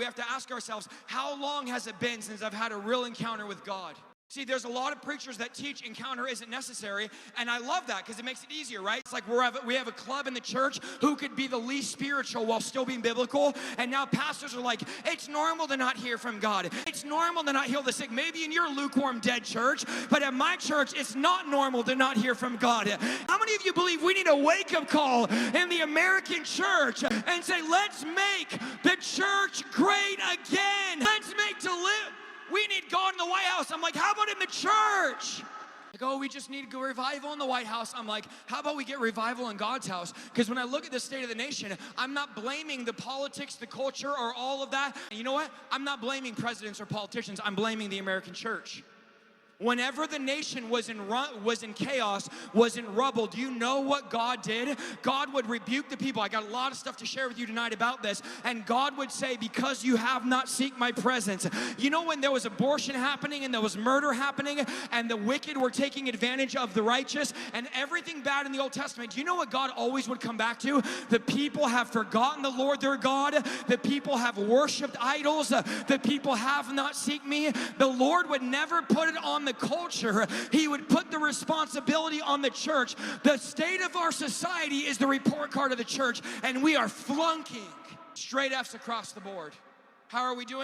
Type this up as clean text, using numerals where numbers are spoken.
We have to ask ourselves, how long has it been since I've had a real encounter with God? See, there's a lot of preachers that teach encounter isn't necessary, and I love that because it makes it easier, right? It's like we have a club in the church who could be the least spiritual while still being biblical, and now pastors are like, it's normal to not hear from God. It's normal to not heal the sick. Maybe in your lukewarm, dead church, but at my church, it's not normal to not hear from God. How many of you believe we need a wake-up call in the American church and say, let's make the church great again. Let's make we need God in the White House. I'm like, how about in the church? Like, oh, we just need revival in the White House. I'm like, how about we get revival in God's house? Because when I look at the state of the nation, I'm not blaming the politics, the culture, or all of that. And you know what? I'm not blaming presidents or politicians. I'm blaming the American church. Whenever the nation was in chaos, was in rubble, do you know what God did? God would rebuke the people. I got a lot of stuff to share with you tonight about this. And God would say, because you have not sought my presence. You know when there was abortion happening and there was murder happening and the wicked were taking advantage of the righteous and everything bad in the Old Testament, do you know what God always would come back to? The people have forgotten the Lord their God. The people have worshipped idols. The people have not sought me. The Lord would never put it on the culture. He would put the responsibility on the church. The state of our society is the report card of the church, and we are flunking straight F's across the board. How are we doing?